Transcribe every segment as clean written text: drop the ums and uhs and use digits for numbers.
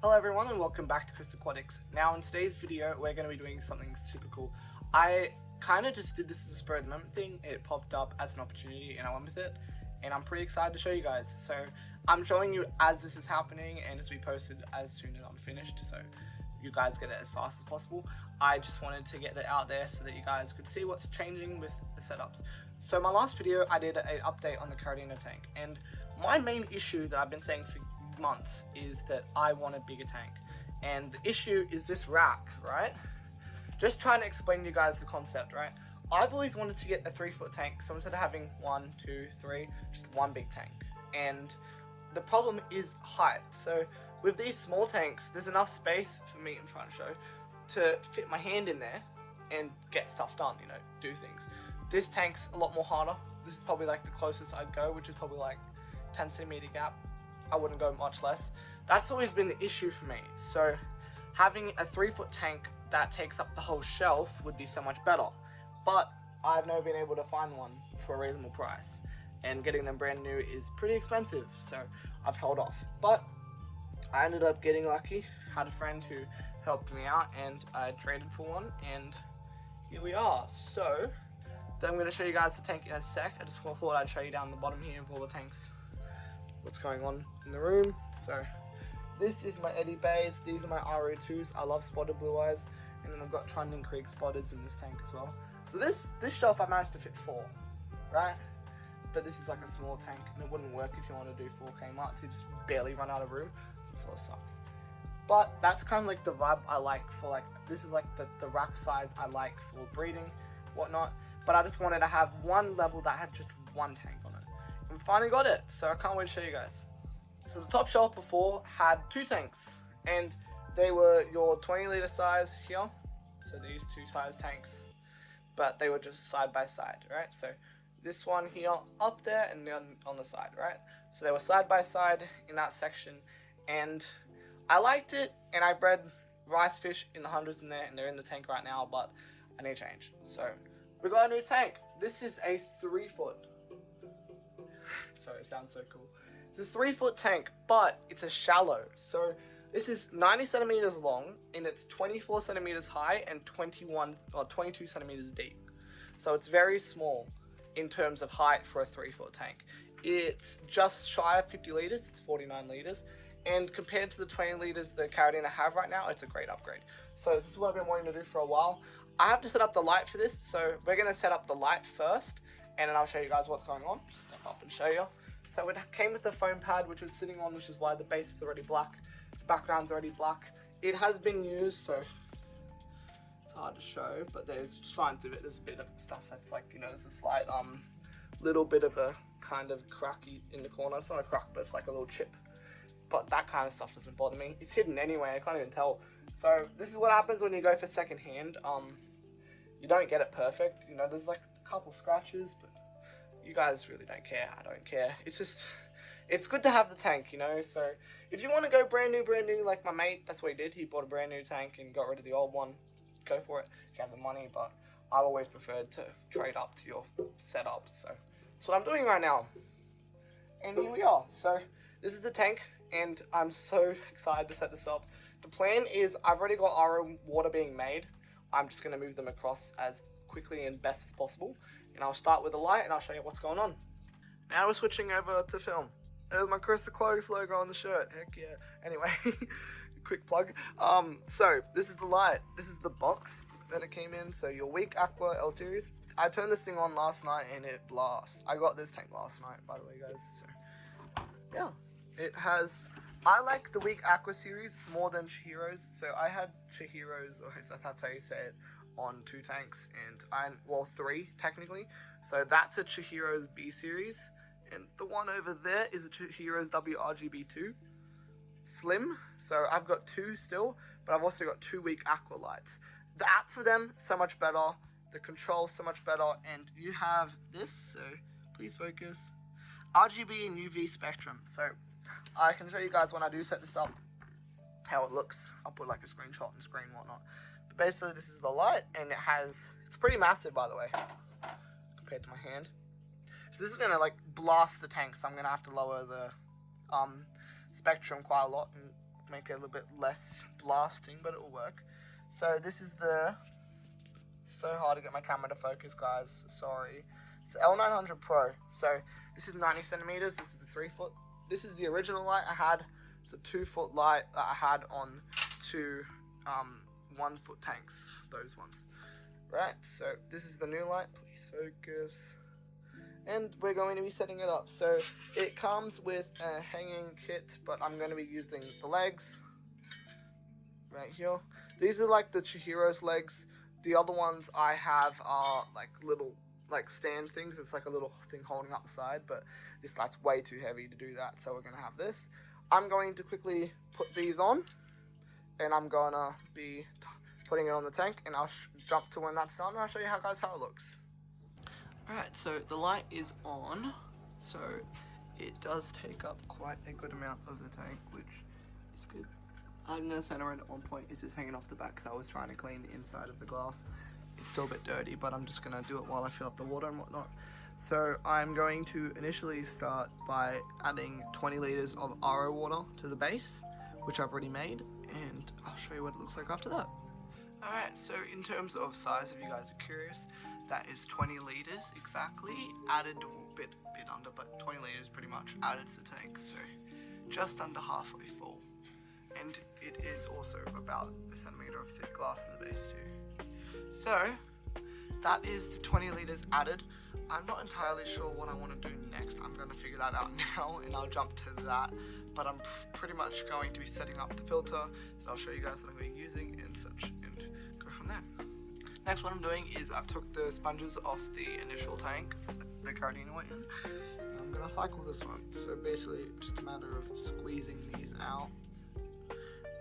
Hello everyone and welcome back to Chris Aquatics. Now in today's video we're going to be doing something super cool. I kind of just did this as a spur of the moment thing. It popped up as an opportunity and I went with it, and I'm pretty excited to show you guys. So I'm showing you as this is happening, and this will be posted as soon as I'm finished, so you guys get it as fast as possible. I just wanted to get it out there so that you guys could see what's changing with the setups. So my last video I did an update on the Caridina tank, and my main issue that I've been saying for months is that I want a bigger tank, and the issue is this rack, right? Just trying to explain to you guys the concept, right? I've always wanted to get a 3-foot tank, so instead of having 1, 2, 3, just one big tank. And the problem is height. So with these small tanks, there's enough space for me, I'm trying to show, to fit my hand in there and get stuff done, you know, do things. This tank's a lot more harder. This is probably like the closest I'd go, which is probably like 10 centimeter gap. I wouldn't go much less. That's always been the issue for me. So having a 3-foot tank that takes up the whole shelf would be so much better. But I've never been able to find one for a reasonable price, and getting them brand new is pretty expensive, so I've held off. But I ended up getting lucky, had a friend who helped me out, and I traded for one, and here we are. So then I'm going to show you guys the tank in a sec. I just thought I'd show you down the bottom here of all the tanks, what's going on in the room. So this is my Eddie Bays, these are my RO2s. I love spotted blue eyes, and then I've got Trundling Creek spotteds in this tank as well. So this shelf I managed to fit 4, right? But this is like a small tank, and it wouldn't work if you want to do 4K marks. You just barely run out of room, so it sort of sucks. But that's kind of like the vibe I like for, like, this is like the rack size I like for breeding, whatnot. But I just wanted to have one level that had just one tank on it. And we finally got it, so I can't wait to show you guys. So the top shelf before had 2 tanks, and they were your 20 litre size here. So these 2 size tanks, but they were just side by side, right? So this one here up there and then on the side, right? So they were side by side in that section, and I liked it, and I bred rice fish in the hundreds in there, and they're in the tank right now, but I need to change. So we got a new tank. This is a 3-foot. Sorry, it sounds so cool. It's a 3-foot tank, but it's a shallow. So this is 90 centimeters long, and it's 24 centimeters high and 22 centimeters deep. So it's very small in terms of height for a 3-foot tank. It's just shy of 50 liters, it's 49 liters. And compared to the 20 liters the Caridina have right now, it's a great upgrade. So this is what I've been wanting to do for a while. I have to set up the light for this, so we're gonna set up the light first, and then I'll show you guys what's going on. Just step up and show you. So it came with the foam pad, which was sitting on, which is why the base is already black. The background's already black. It has been used, so it's hard to show, but there's signs of it. There's a bit of stuff that's like, you know, there's a slight little bit of a kind of cracky in the corner. It's not a crack, but it's like a little chip. But that kind of stuff doesn't bother me. It's hidden anyway, I can't even tell. So this is what happens when you go for second hand. You don't get it perfect. You know, there's like a couple scratches, but you guys really don't care. I don't care. It's just, it's good to have the tank, you know. So if you want to go brand new, like my mate, that's what he did. He bought a brand new tank and got rid of the old one. Go for it if you have the money, but I've always preferred to trade up to your setup. So that's what I'm doing right now. And here we are. So this is the tank, and I'm so excited to set this up. The plan is I've already got RO water being made. I'm just going to move them across as quickly and best as possible. And I'll start with the light, and I'll show you what's going on. Now we're switching over to film. There's my Chris Aquatics logo on the shirt. Heck yeah. Anyway, quick plug. So this is the light. This is the box that it came in. So your Weak Aqua L series. I turned this thing on last night and it blasts. I got this tank last night, by the way, guys. So yeah, it has. I like the Weak Aqua series more than Chihiro's. So I had Chihiro's, or if that's how you say it, on 2 tanks, and well, 3 technically. So that's a Chihiro's B series, and the one over there is a Chihiro's WRGB2 Slim. So I've got 2 still, but I've also got 2 Weak Aqua lights. The app for them so much better, the control so much better, and you have this. So please focus, RGB and UV spectrum. So I can show you guys when I do set this up how it looks. I'll put like a screenshot and screen and whatnot. But basically this is the light, and it's pretty massive, by the way, compared to my hand. So this is gonna like blast the tank, so I'm gonna have to lower the spectrum quite a lot and make it a little bit less blasting, but it will work. So this is the, so hard to get my camera to focus, guys, sorry. It's the L900 Pro. So this is 90 centimeters, this is the 3 foot. This is the original light I had. It's a 2 foot light that I had on two 1 foot tanks, those ones. Right, so this is the new light, please focus. And we're going to be setting it up. So it comes with a hanging kit, but I'm going to be using the legs right here. These are like the Chihiro's legs. The other ones I have are like little stand things. It's like a little thing holding up the side, but this light's way too heavy to do that, so we're going to have this. I'm going to quickly put these on, and I'm going to be putting it on the tank, and I'll jump to when that's done, and I'll show you how it looks. Alright, so the light is on, so it does take up quite a good amount of the tank, which is good. I'm going to center it at one point. It's just hanging off the back because I was trying to clean the inside of the glass. It's still a bit dirty, but I'm just going to do it while I fill up the water and whatnot. So I'm going to initially start by adding 20 litres of RO water to the base, which I've already made, and I'll show you what it looks like after that. Alright, so in terms of size, if you guys are curious, that is 20 litres exactly, added a bit under, but 20 litres pretty much added to the tank, so just under halfway full. And it is also about a centimetre of thick glass in the base too. So that is the 20 litres added. I'm not entirely sure what I want to do next. I'm going to figure that out now, and I'll jump to that. But I'm pretty much going to be setting up the filter, so I'll show you guys what I'm going to be using and such, and go from there. Next, what I'm doing is I've took the sponges off the initial tank, the Caridina went in, and I'm going to cycle this one. So basically, just a matter of squeezing these out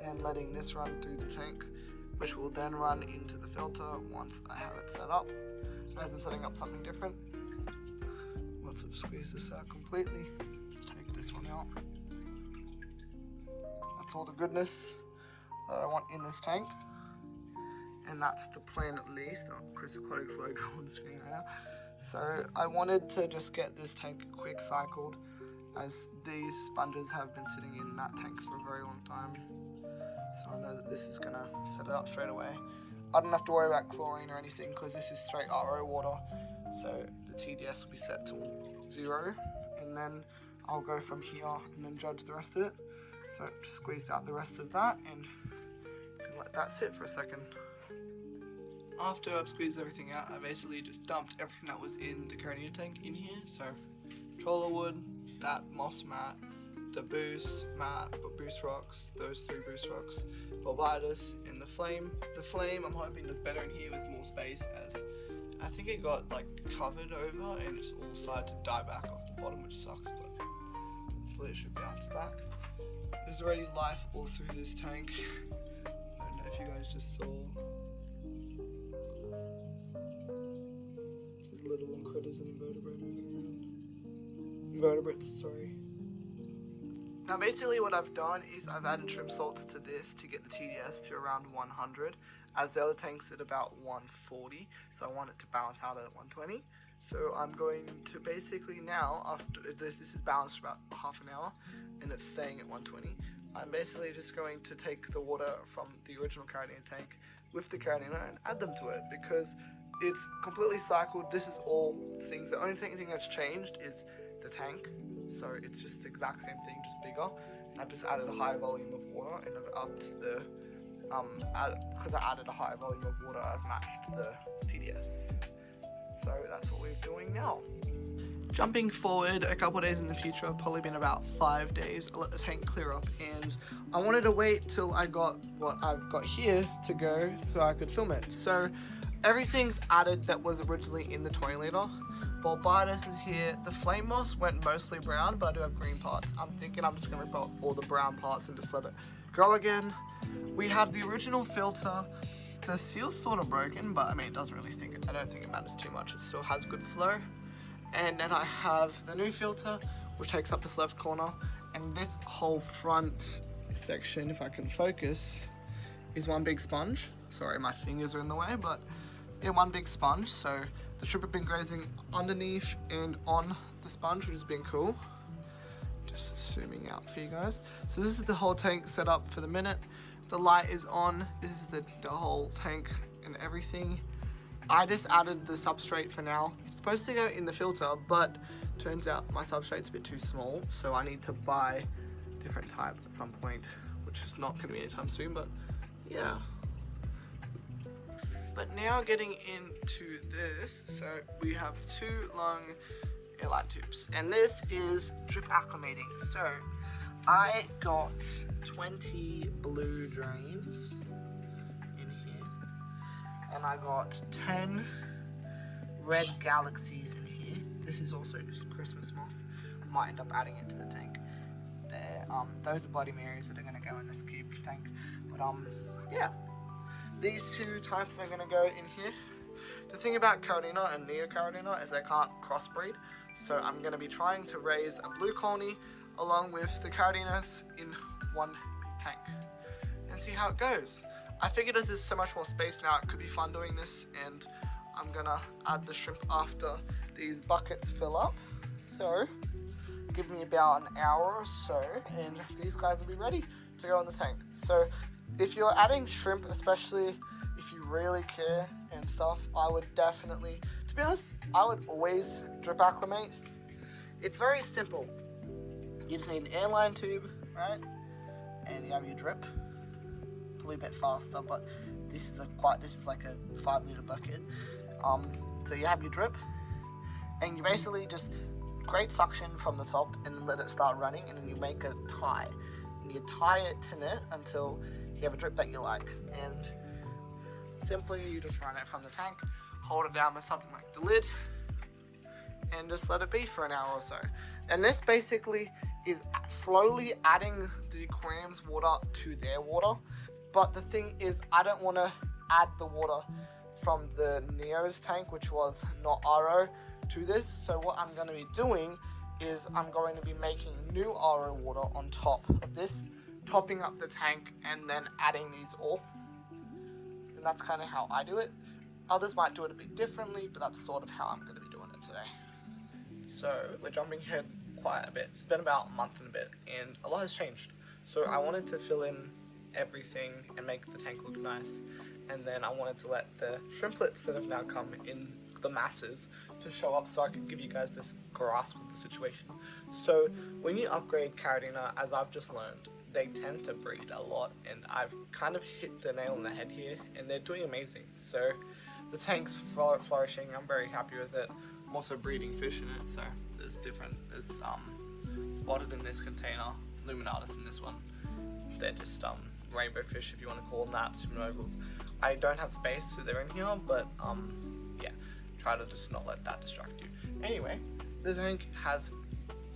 and letting this run through the tank, which will then run into the filter once I have it set up. As I'm setting up something different, once I've squeezed this out completely, take this one out. That's all the goodness that I want in this tank. And that's the plan at least. Oh, Chris Aquatics logo on the screen right now. So I wanted to just get this tank quick cycled, as these sponges have been sitting in that tank for a very long time. So I know that this is gonna set it up straight away. I don't have to worry about chlorine or anything because this is straight RO water. So the TDS will be set to 0, and then I'll go from here and then judge the rest of it. So just squeezed out the rest of that and let that sit for a second. After I've squeezed everything out, I basically just dumped everything that was in the Caridina tank in here. So troller wood, that moss mat, the buce mat, buce rocks, those 3 buce rocks, bulbitis, and the flame. The flame I'm hoping does better in here with more space, as I think it got like covered over and it's all started to die back off the bottom, which sucks, but hopefully it should bounce back. There's already life all through this tank. I don't know if you guys just saw. It's like little critters and invertebrates moving around. Invertebrates, sorry. Now basically what I've done is I've added trim salts to this to get the TDS to around 100, as the other tank's at about 140, so I want it to balance out at 120. So I'm going to basically now, after this is balanced for about half an hour, and it's staying at 120, I'm basically just going to take the water from the original Caridina tank with the Caridina and add them to it, because it's completely cycled. This is all things, the only thing that's changed is the tank. So it's just the exact same thing, just bigger. And I've just added a higher volume of water, and I've upped the, because I added a higher volume of water, I've matched the TDS. So that's what we're doing now. Jumping forward a couple of days in the future, probably been about 5 days, I'll let the tank clear up, and I wanted to wait till I got what I've got here to go so I could film it. So everything's added that was originally in the 20 litre. Bulbitis is here. The flame moss went mostly brown, but I do have green parts. I'm thinking I'm just going to rip out all the brown parts and just let it grow again. We have the original filter. The seal's sort of broken, but I mean, I don't think it matters too much. It still has good flow. And then I have the new filter, which takes up this left corner. And this whole front section, if I can focus, is one big sponge. Sorry, my fingers are in the way, but yeah, one big sponge. So the shrimp have been grazing underneath and on the sponge, which has been cool. Just zooming out for you guys. So this is the whole tank set up for the minute. The light is on. This is the whole tank and everything. I just added the substrate for now. It's supposed to go in the filter, but turns out my substrate's a bit too small, so I need to buy a different type at some point, which is not going to be anytime soon, but yeah. But now getting into this, so we have 2 long airline tubes, and this is drip acclimating. So I got 20 blue drains in here, and I got 10 red galaxies in here. This is also just Christmas moss. Might end up adding it to the tank. There, those are Bloody Marys that are going to go in this cube tank. But yeah, these 2 types are going to go in here. The thing about Caridina and Neo Caridina is they can't crossbreed, so I'm going to be trying to raise a blue colony along with the Caridinas in one big tank and see how it goes. I figured as there's so much more space now, it could be fun doing this, and I'm gonna add the shrimp after these buckets fill up. So give me about an hour or so and these guys will be ready to go in the tank. So if you're adding shrimp, especially if you really care and stuff, I would definitely, to be honest, I would always drip acclimate. It's very simple. You just need an airline tube, right? And you have your drip. Probably a bit faster, but this is like a 5 litre bucket. So you have your drip, and you basically just great suction from the top and let it start running, and then you make a tie. And you tie it to it until you have a drip that you like. And simply you just run it from the tank, hold it down with something like the lid, and just let it be for an hour or so. And this basically is slowly adding the aquarium's water to their water. But the thing is, I don't want to add the water from the Neo's tank, which was not RO, to this. So what I'm going to be doing is I'm going to be making new RO water on top of this, topping up the tank, and then adding these all. And that's kind of how I do it. Others might do it a bit differently, but that's sort of how I'm going to be doing it today. So we're jumping ahead quite a bit. It's been about a month and a bit, and a lot has changed. So I wanted to fill in everything and make the tank look nice, and then I wanted to let the shrimplets that have now come in the masses to show up so I could give you guys this grasp of the situation. So when you upgrade Caridina, as I've just learned, they tend to breed a lot, and I've kind of hit the nail on the head here, and they're doing amazing. So the tank's flourishing. I'm very happy with it. I'm also breeding fish in it, so there's spotted in this container, luminatus in this one. They're just rainbow fish, if you want to call them that, supernovals. I don't have space, so they're in here, but yeah, try to just not let that distract you. Anyway, the tank has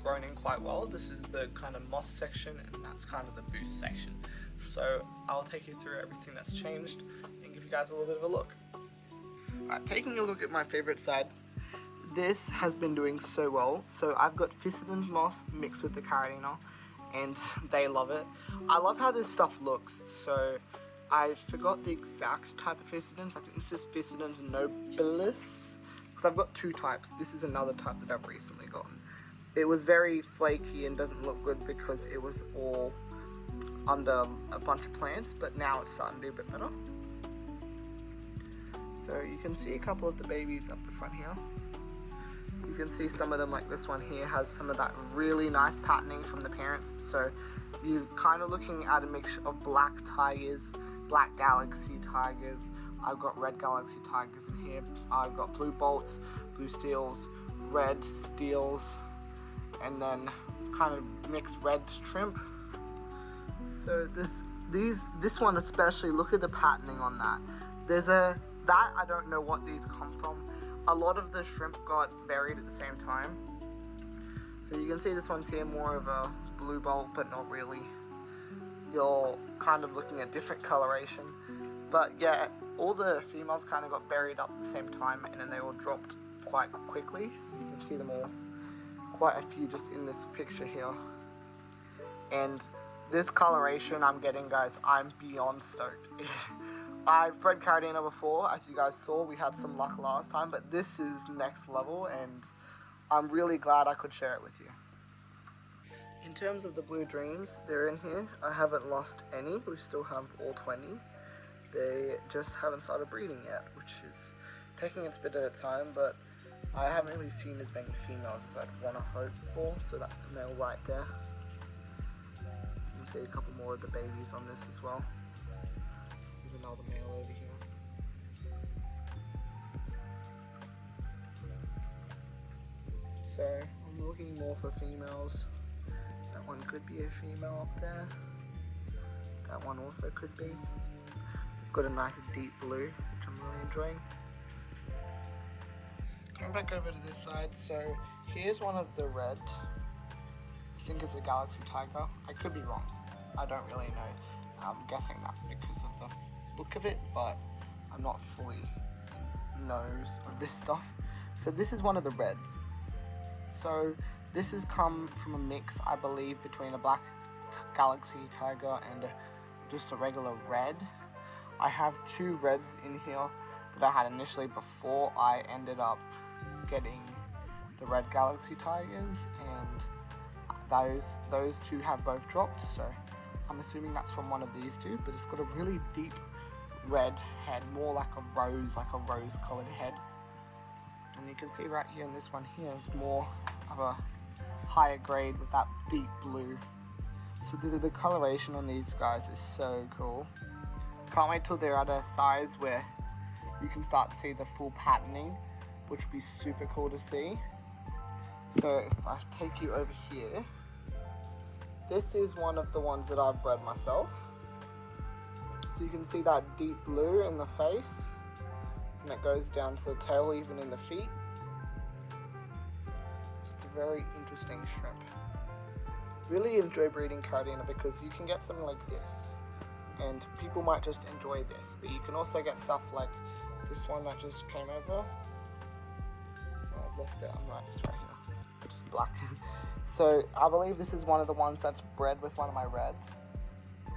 grown in quite well. This is the kind of moss section, and that's kind of the buce section. So I'll take you through everything that's changed and give you guys a little bit of a look. Alright, taking a look at my favorite side, this has been doing so well. So I've got Physidens moss mixed with the Caridina, and they love it. I love how this stuff looks. So I forgot the exact type of Physidens. I think this is Physidens nobilis, because I've got 2 types. This is another type that I've recently gotten. It was very flaky and doesn't look good because it was all under a bunch of plants, but now it's starting to do a bit better. So you can see a couple of the babies up the front here. You can see some of them, like this one here, has some of that really nice patterning from the parents. So you're kind of looking at a mixture of black tigers, black galaxy tigers. I've got red galaxy tigers in here. I've got blue bolts, blue steels, red steels, and then kind of mixed red shrimp. So this one especially, look at the patterning on that. That I don't know what these come from. A lot of the shrimp got buried at the same time. So you can see this one's here more of a blue bolt, but not really. You're kind of looking at different coloration. But yeah, all the females kind of got buried up at the same time, and then they all dropped quite quickly. So you can see them all, quite a few just in this picture here. And this coloration I'm getting, guys, I'm beyond stoked. I've bred Caridina before, as you guys saw. We had some luck last time, but this is next level, and I'm really glad I could share it with you. In In terms of the blue dreams, they're in here. I haven't lost any. We still have all 20. They just haven't started breeding yet, which is taking its bit at a time, but I haven't really seen as many females as I'd want to hope for, so that's a male right there. You can see a couple more of the babies on this as well. There's another male over here. So I'm looking more for females. That one could be a female up there. That one also could be. They've got a nice deep blue, which I'm really enjoying. Coming back over to this side, so here's one of the red. I think it's a galaxy tiger. I could be wrong. I don't really know. I'm guessing that because of the look of it, but I'm not fully knows of this stuff. So this is one of the reds. So this has come from a mix, I believe, between a black galaxy tiger and just a regular red. I have two reds in here that I had initially before I ended up getting the red galaxy tigers, and those two have both dropped, so I'm assuming that's from one of these two, but it's got a really deep red head, more like a rose colored head. And you can see right here in this one here, it's more of a higher grade with that deep blue. So the coloration on these guys is so cool. Can't wait till they're at a size where you can start to see the full patterning, which would be super cool to see. So if I take you over here, this is one of the ones that I've bred myself. So you can see that deep blue in the face, and it goes down to the tail, even in the feet. So it's a very interesting shrimp. Really enjoy breeding Caridina because you can get something like this, and people might just enjoy this, but you can also get stuff like this one that just came over. Oh, I've lost it. I'm right. It's right here. It's just black. So I believe this is one of the ones that's bred with one of my reds,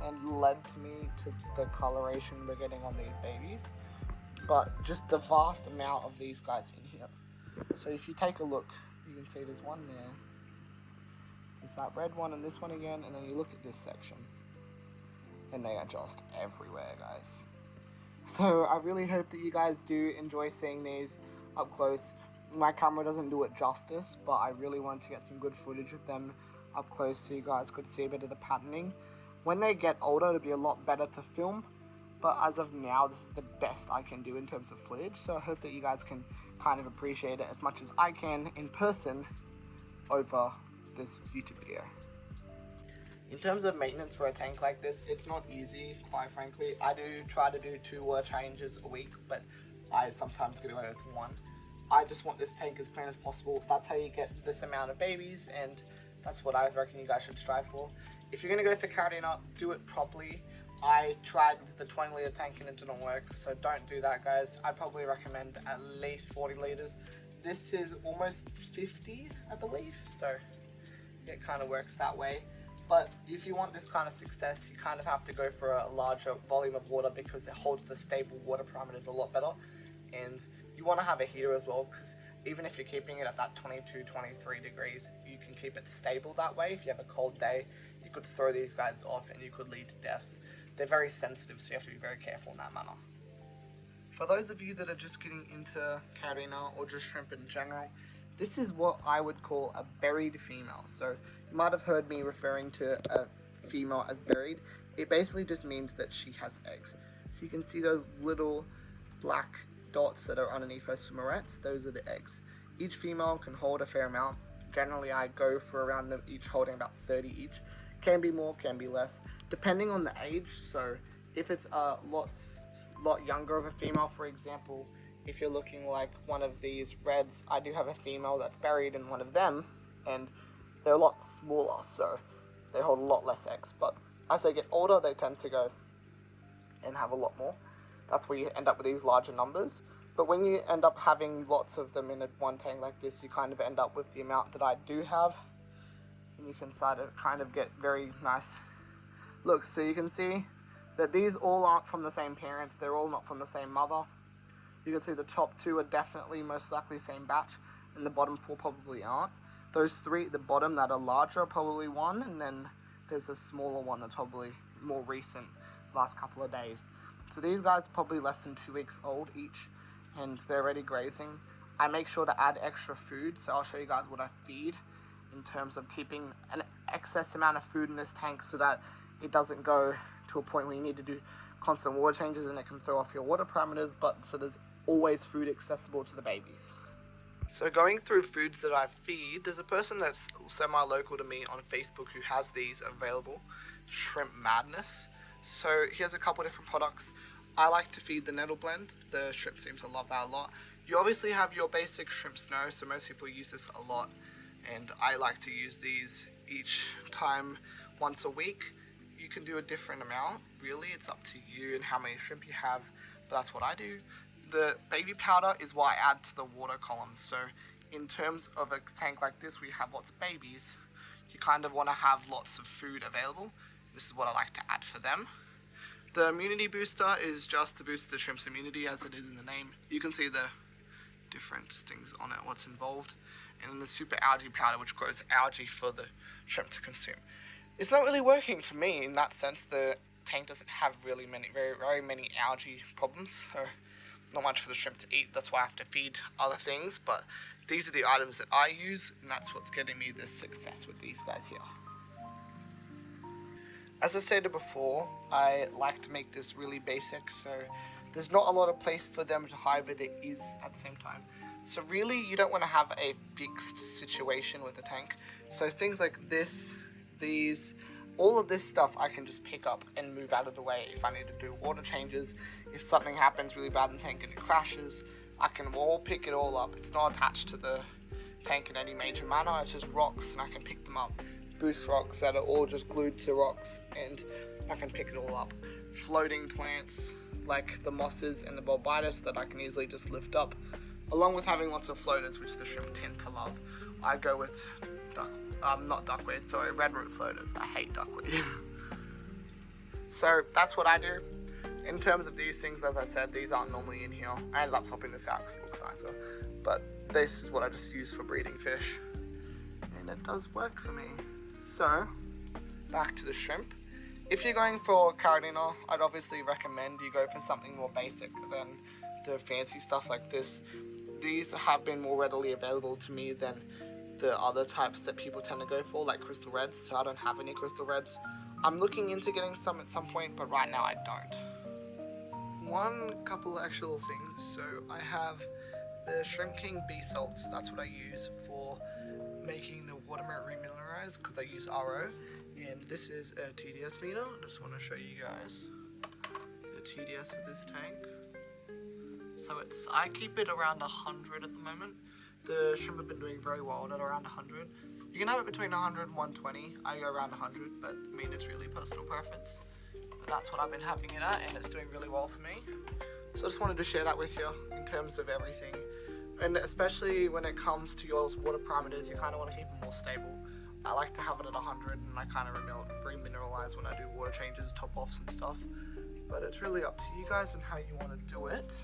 and led to me to the coloration we're getting on these babies. But just the vast amount of these guys in here. So if you take a look, you can see there's one there. There's that red one and this one again, and then you look at this section, and they are just everywhere, guys. So I really hope that you guys do enjoy seeing these up close. My camera doesn't do it justice, but I really want to get some good footage of them up close so you guys could see a bit of the patterning. When they get older, it'll be a lot better to film, but as of now, this is the best I can do in terms of footage, so I hope that you guys can kind of appreciate it as much as I can in person over this YouTube video. In terms of maintenance for a tank like this, it's not easy, quite frankly. I do try to do 2 water changes a week, but I sometimes get away with 1. I just want this tank as clean as possible. That's how you get this amount of babies, and that's what I reckon you guys should strive for. If you're going to go for Caridina, do it properly. I tried with the 20 litre tank and it didn't work, so don't do that, guys. I probably recommend at least 40 litres. This is almost 50, I believe, so it kind of works that way. But if you want this kind of success, you kind of have to go for a larger volume of water because it holds the stable water parameters a lot better. And you want to have a heater as well, because even if you're keeping it at that 22, 23 degrees, you can keep it stable that way. If you have a cold day, you could throw these guys off and you could lead to deaths. They're very sensitive, so you have to be very careful in that manner. For those of you that are just getting into Caridina or just shrimp in general, this is what I would call a buried female. So you might have heard me referring to a female as buried. It basically just means that she has eggs. So you can see those little black dots that are underneath her swimmerettes. Those are the eggs. Each female can hold a fair amount. Generally, I go for around them each holding about 30 each. Can be more, can be less, depending on the age. So if it's a lot younger of a female, for example, if you're looking like one of these reds, I do have a female that's buried in one of them, and they're a lot smaller, so they hold a lot less eggs. But as they get older, they tend to go and have a lot more. That's where you end up with these larger numbers. But when you end up having lots of them in one tank like this, you kind of end up with the amount that I do have. And you can start to kind of get very nice looks. So you can see that these all aren't from the same parents. They're all not from the same mother. You can see the top 2 are definitely most likely same batch, and the bottom 4 probably aren't. Those three at the bottom that are larger are probably one, and then there's a smaller one that's probably more recent, last couple of days. So these guys are probably less than 2 weeks old each, and they're already grazing. I make sure to add extra food, so I'll show you guys what I feed in terms of keeping an excess amount of food in this tank so that it doesn't go to a point where you need to do constant water changes and it can throw off your water parameters, but so there's always food accessible to the babies. So going through foods that I feed, there's a person that's semi-local to me on Facebook who has these available, Shrimp Madness. So here's a couple different products. I like to feed the nettle blend. The shrimp seem to love that a lot. You obviously have your basic shrimp snow, so most people use this a lot, and I like to use these each time once a week. You can do a different amount, really, it's up to you and how many shrimp you have, but that's what I do. The baby powder is what I add to the water columns, so in terms of a tank like this where you have lots of babies, you kind of want to have lots of food available. This is what I like to add for them. The immunity booster is just to boost the shrimp's immunity, as it is in the name. You can see the different things on it, what's involved. And then the super algae powder, which grows algae for the shrimp to consume. It's not really working for me in that sense. The tank doesn't have really very many algae problems, so not much for the shrimp to eat. That's why I have to feed other things, but these are the items that I use, and that's what's getting me this success with these guys here. As I stated before, I like to make this really basic, so there's not a lot of place for them to hide, but there is at the same time. So really, you don't want to have a fixed situation with the tank. So things like this, these, all of this stuff I can just pick up and move out of the way if I need to do water changes. If something happens really bad in the tank and it crashes, I can all pick it all up. It's not attached to the tank in any major manner, it's just rocks and I can pick them up. Buce rocks that are all just glued to rocks, and I can pick it all up. Floating plants like the mosses and the bulbitis that I can easily just lift up, along with having lots of floaters, which the shrimp tend to love. I go with redroot floaters. I hate duckweed. So that's what I do. In terms of these things, as I said, these aren't normally in here. I ended up swapping this out because it looks nicer, but this is what I just use for breeding fish, and it does work for me. So, back to the shrimp. If you're going for Caridina, I'd obviously recommend you go for something more basic than the fancy stuff like this. These have been more readily available to me than the other types that people tend to go for, like crystal reds, so I don't have any crystal reds. I'm looking into getting some at some point, but right now I don't. One couple actual things, so I have the Shrimp King bee salts. That's what I use for making the water remineralized, because I use RO, and this is a TDS meter. I just want to show you guys the TDS of this tank. So I keep it around 100 at the moment. The shrimp have been doing very well at around 100. You can have it between 100 and 120. I go around 100, but I mean, it's really personal preference. But that's what I've been having it at, and it's doing really well for me. So I just wanted to share that with you in terms of everything. And especially when it comes to your water parameters, you kind of want to keep them more stable. I like to have it at 100, and I kind of remineralize when I do water changes, top-offs and stuff. But it's really up to you guys and how you want to do it.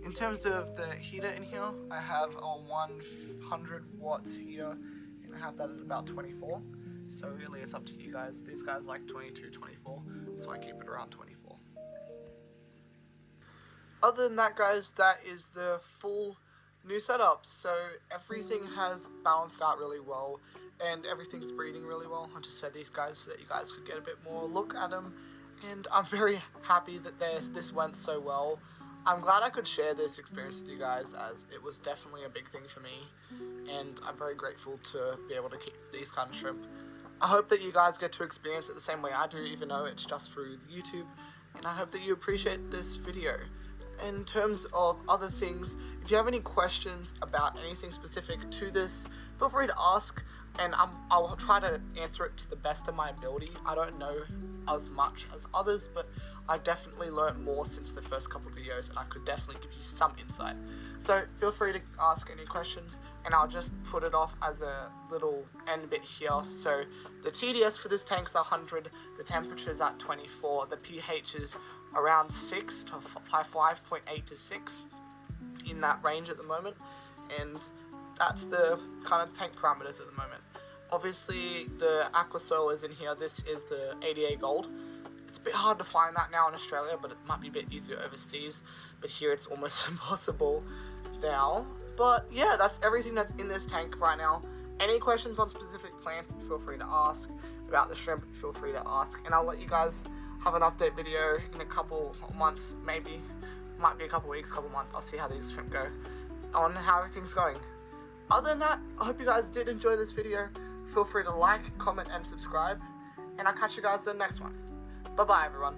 In terms of the heater in here, I have a 100 watts heater, and I have that at about 24. So really it's up to you guys. These guys like 22, 24, so I keep it around 24. Other than that, guys, that is the full new setup. So everything has balanced out really well, and everything's breeding really well. I just said these guys so that you guys could get a bit more look at them, and I'm very happy that this went so well. I'm glad I could share this experience with you guys, as it was definitely a big thing for me, and I'm very grateful to be able to keep these kind of shrimp. I hope that you guys get to experience it the same way I do, even though it's just through YouTube, and I hope that you appreciate this video. In terms of other things, if you have any questions about anything specific to this, feel free to ask, and I'll try to answer it to the best of my ability. I don't know as much as others, but I definitely learned more since the first couple of videos, and I could definitely give you some insight. So feel free to ask any questions, and I'll just put it off as a little end bit here. So the TDS for this tank's 100, the temperature's at 24, the pH is around 6 to 5.8 to 6, in that range at the moment, and that's the kind of tank parameters at the moment. Obviously the Aquasoil is in here. This is the 88 gold. It's a bit hard to find that now in Australia, but it might be a bit easier overseas. But here it's almost impossible now. But yeah, that's everything that's in this tank right now. Any questions on specific plants, feel free to ask. About the shrimp, feel free to ask. And I'll let you guys have an update video in a couple months, maybe. Might be a couple weeks, couple months. I'll see how these shrimp go, on how everything's going. Other than that, I hope you guys did enjoy this video. Feel free to like, comment, and subscribe. And I'll catch you guys in the next one. Bye-bye, everyone.